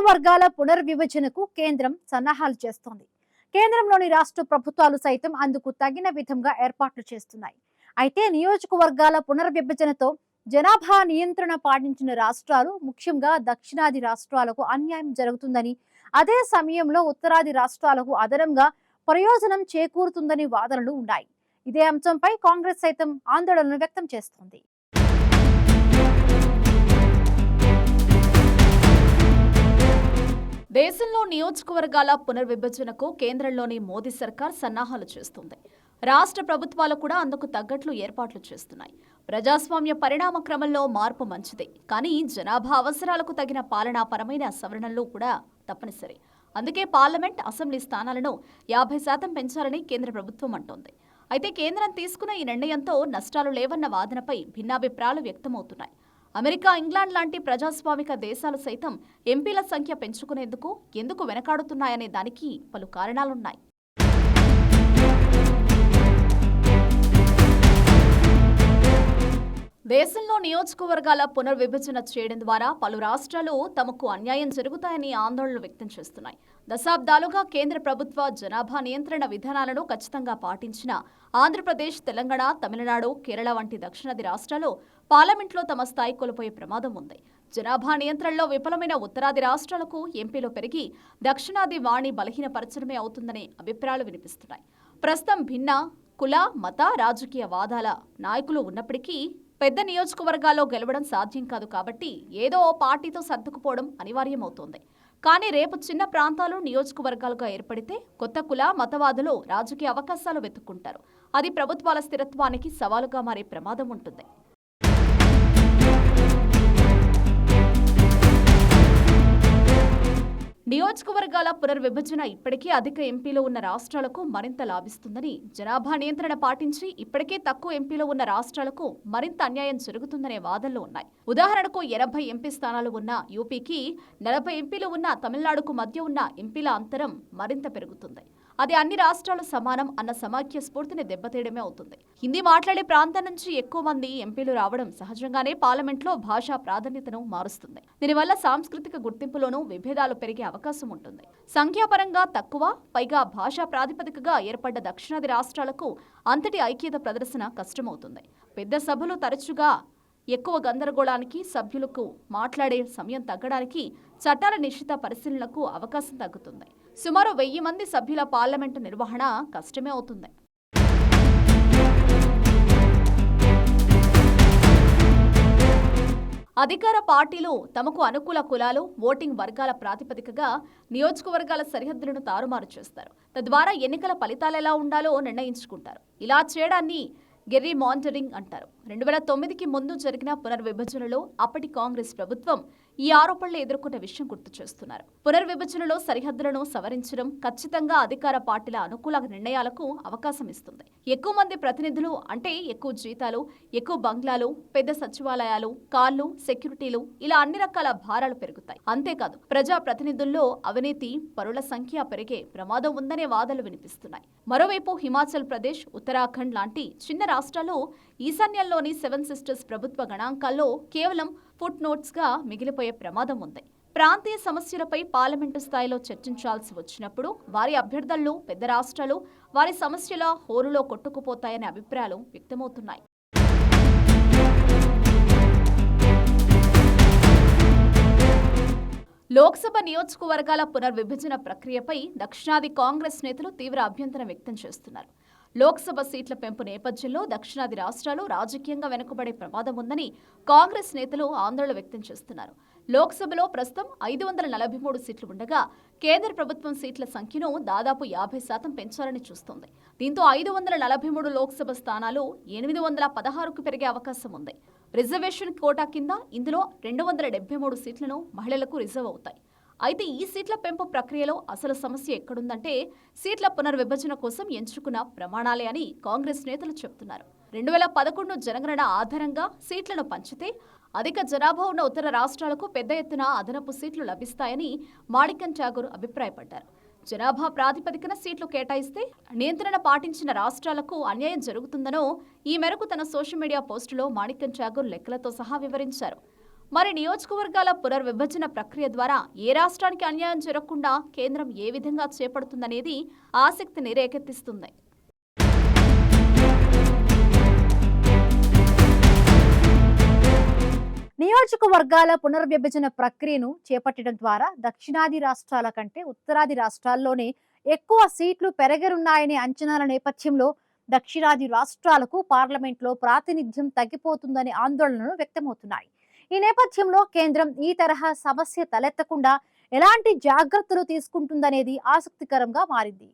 నియోజకవర్గాల పునర్విభజనకు కేంద్రం సన్నాహాలు చేస్తోంది. కేంద్రంలోని రాష్ట్ర ప్రభుత్వాలు సైతం అందుకు తగిన విధంగా ఏర్పాట్లు చేస్తున్నాయి. అయితే నియోజకవర్గాల పునర్విభజనతో జనాభా నియంత్రణ పాటించిన రాష్ట్రాలు, ముఖ్యంగా దక్షిణాది రాష్ట్రాలకు అన్యాయం జరుగుతుందని, అదే సమయంలో ఉత్తరాది రాష్ట్రాలకు అదనంగా ప్రయోజనం చేకూరుతుందని వాదనలు ఉన్నాయి. ఇదే అంశంపై కాంగ్రెస్ సైతం ఆందోళన వ్యక్తం చేస్తోంది. దేశంలో నియోజకవర్గాల పునర్విభజనకు కేంద్రంలోని మోదీ సర్కార్ సన్నాహాలు చేస్తుంది. రాష్ట్ర ప్రభుత్వాలు కూడా అందుకు తగ్గట్లు ఏర్పాట్లు చేస్తున్నాయి. ప్రజాస్వామ్య పరిణామ క్రమంలో మార్పు మంచిదే, కానీ జనాభా అవసరాలకు తగిన పాలనాపరమైన సవరణలు కూడా తప్పనిసరి. అందుకే పార్లమెంట్, అసెంబ్లీ స్థానాలను 50% పెంచాలని కేంద్ర ప్రభుత్వం అంటోంది. అయితే కేంద్రం తీసుకున్న ఈ నిర్ణయంతో నష్టాలు లేవన్న వాదనపై భిన్నాభిప్రాయాలు వ్యక్తమవుతున్నాయి. అమెరికా, ఇంగ్లాండ్ లాంటి ప్రజాస్వామిక దేశాలు సైతం ఎంపీల సంఖ్య పెంచుకునేందుకు ఎందుకు వెనకాడుతున్నాయనే దానికి పలు కారణాలున్నాయి. దేశంలో నియోజకవర్గాల పునర్విభజన చేయడం ద్వారా పలు రాష్ట్రాలు తమకు అన్యాయం జరుగుతాయని ఆందోళనలు వ్యక్తం చేస్తున్నాయి. దశాబ్దాలుగా కేంద్ర ప్రభుత్వ జనాభా నియంత్రణ విధానాలను ఖచ్చితంగా పాటించిన ఆంధ్రప్రదేశ్, తెలంగాణ, తమిళనాడు, కేరళ వంటి దక్షిణాది రాష్ట్రాలు పార్లమెంట్లో తమ స్థాయి కోల్పోయే ప్రమాదం ఉంది. జనాభా నియంత్రణలో విఫలమైన ఉత్తరాది రాష్ట్రాలకు ఎంపీలు పెరిగి దక్షిణాది వాణి బలహీనపరచడమే అవుతుందనే అభిప్రాయాలు వినిపిస్తున్నాయి. ప్రస్తుతం భిన్న కుల, మత, రాజకీయ వాదాల నాయకులు ఉన్నప్పటికీ పెద్ద నియోజకవర్గాల్లో గెలవడం సాధ్యం కాదు. కాబట్టి ఏదో ఓ పార్టీతో సర్దుకుపోవడం అనివార్యమవుతోంది. కానీ రేపు చిన్న ప్రాంతాలు నియోజకవర్గాలుగా ఏర్పడితే కొత్త కుల, మతవాదులు రాజకీయ అవకాశాలు వెతుక్కుంటారు. అది ప్రభుత్వాల స్థిరత్వానికి సవాలుగా మారే ప్రమాదం ఉంటుంది. నియోజకవర్గాల పునర్విభజన ఇప్పటికే అధిక ఎంపీలు ఉన్న రాష్ట్రాలకు మరింత లాభిస్తుందని, జనాభా నియంత్రణ పాటించి ఇప్పటికే తక్కువ ఎంపీలు ఉన్న రాష్ట్రాలకు మరింత అన్యాయం జరుగుతుందనే వాదనలు ఉన్నాయి. ఉదాహరణకు 80 ఎంపీ స్థానాలు ఉన్న యూపీకి 40 ఎంపీలు ఉన్న తమిళనాడుకు మధ్య ఉన్న ఎంపీల అంతరం మరింత పెరుగుతుంది. అది అన్ని రాష్ట్రాలు సమానం అన్న సమాఖ్య స్ఫూర్తిని దెబ్బతీయడమే అవుతుంది. హిందీ మాట్లాడే ప్రాంతం నుంచి ఎక్కువ మంది ఎంపీలు రావడం సహజంగానే పార్లమెంట్లో భాషా ప్రాధాన్యతను మారుస్తుంది. దీనివల్ల సాంస్కృతిక గుర్తింపులోనూ విభేదాలు పెరిగే అవకాశం ఉంటుంది. సంఖ్యాపరంగా తక్కువ, పైగా భాషా ప్రాతిపదికగా ఏర్పడ్డ దక్షిణాది రాష్ట్రాలకు అంతటి ఐక్యత ప్రదర్శన కష్టమవుతుంది. పెద్ద సభలు తరచుగా ఎక్కువ గందరగోళానికి, సభ్యులకు మాట్లాడే సమయం తగ్గడానికి, చట్టాల నిశ్చిత పరిశీలనకు అవకాశం తగ్గుతుంది. సుమారు 1000 మంది సభ్యుల పార్లమెంటు నిర్వహణ కష్టమే అవుతుంది. అధికార పార్టీలు తమకు అనుకూల కులాలు, ఓటింగ్ వర్గాల ప్రాతిపదికగా నియోజకవర్గాల సరిహద్దులను తారుమారు చేస్తారు. తద్వారా ఎన్నికల ఫలితాలు ఎలా ఉండాలో నిర్ణయించుకుంటారు. ఇలా చేయడాన్ని గెర్రీ మానిటరింగ్ అంటారు. 2009కి ముందు జరిగిన పునర్విభజనలో అప్పటి కాంగ్రెస్ ప్రభుత్వం ఈ ఆరోపణలు ఎదుర్కొన్న విషయం గుర్తు చేస్తున్నారు. పునర్విభజనలో సరిహద్దులను సవరించడం ఖచ్చితంగా అధికార పార్టీల అనుకూల నిర్ణయాలకు అవకాశం ఇస్తుంది. ఎక్కువ మంది ప్రతినిధులు అంటే ఎక్కువ జీతాలు, ఎక్కువ బంగ్లాలు, పెద్ద సచివాలయాలు, కార్లు, సెక్యూరిటీలు, ఇలా అన్ని రకాల భారాలు పెరుగుతాయి. అంతేకాదు ప్రజా ప్రతినిధుల్లో అవినీతి పరుల సంఖ్య పెరిగే ప్రమాదం ఉందనే వాదనలు వినిపిస్తున్నాయి. మరోవైపు హిమాచల్ ప్రదేశ్, ఉత్తరాఖండ్ లాంటి చిన్న రాష్ట్రాలు ఈశాన్యంలోని 7 సిస్టర్స్ ప్రభుత్వ గణాంకాల్లో కేవలం ఫుట్ నోట్స్ గా మిగిలిపోయే ప్రమాదం ఉంది. ప్రాంతీయ సమస్యలపై పార్లమెంటు స్థాయిలో చర్చించాల్సి వచ్చినప్పుడు వారి అభ్యర్థనలు పెద్ద రాష్ట్రాలు వారి సమస్యల హోరులో కొట్టుకుపోతాయనే అభిప్రాయాలు వ్యక్తమవుతున్నాయి. లోక్సభ నియోజకవర్గాల పునర్విభజన ప్రక్రియపై దక్షిణాది కాంగ్రెస్ నేతలు తీవ్ర అభ్యంతరం వ్యక్తం చేస్తున్నారు. లోక్సభ సీట్ల పెంపు నేపథ్యంలో దక్షిణాది రాష్ట్రాలు రాజకీయంగా వెనుకబడే ప్రమాదం ఉందని కాంగ్రెస్ నేతలు ఆందోళన వ్యక్తం చేస్తున్నారు. లోక్సభలో ప్రస్తుతం 543 సీట్లు ఉండగా కేంద్ర ప్రభుత్వం సీట్ల సంఖ్యను దాదాపు 50% పెంచాలని చూస్తోంది. దీంతో 543 లోక్సభ స్థానాలు 816కు పెరిగే అవకాశం ఉంది. రిజర్వేషన్ కోటా కింద ఇందులో 273 సీట్లను మహిళలకు రిజర్వ్ అవుతాయి. అయితే ఈ సీట్ల పెంపు ప్రక్రియలో అసలు సమస్య ఎక్కడుందంటే సీట్ల పునర్విభజన కోసం ఎంచుకున్న ప్రమాణాలే అని కాంగ్రెస్ నేతలు చెబుతున్నారు. 2011 జనగణన ఆధారంగా సీట్లను పంచితే అధిక జనాభా ఉన్న ఉత్తర రాష్ట్రాలకు పెద్ద ఎత్తున అదనపు సీట్లు లభిస్తాయని మాణిక్యం ఠాగూర్ అభిప్రాయపడ్డారు. జనాభా ప్రాతిపదికన సీట్లు కేటాయిస్తే నియంత్రణ పాటించిన రాష్ట్రాలకు అన్యాయం జరుగుతుందనో ఈ మేరకు తన సోషల్ మీడియా పోస్టులో మాణిక్యం ఠాగూర్ లెక్కలతో సహా వివరించారు. మరి నియోజకవర్గాల పునర్విభజన ప్రక్రియ ద్వారా ఏ రాష్ట్రానికి అన్యాయం జరగకుండా కేంద్రం ఏ విధంగా చేపడుతుందనేది ఆసక్తిని రేకెత్తిస్తుంది. నియోజకవర్గాల పునర్విభజన ప్రక్రియను చేపట్టడం ద్వారా దక్షిణాది రాష్ట్రాల కంటే ఉత్తరాది రాష్ట్రాల్లోనే ఎక్కువ సీట్లు పెరగనున్నాయనే అంచనాల నేపథ్యంలో దక్షిణాది రాష్ట్రాలకు పార్లమెంట్లో ప్రాతినిధ్యం తగ్గిపోతుందనే ఆందోళనలు వ్యక్తమవుతున్నాయి. ఈ నేపథ్యంలో కేంద్రం ఈ తరహా సమస్య తలెత్తకుండా ఎలాంటి జాగ్రత్తలు తీసుకుంటుందనేది ఆసక్తికరంగా మారింది.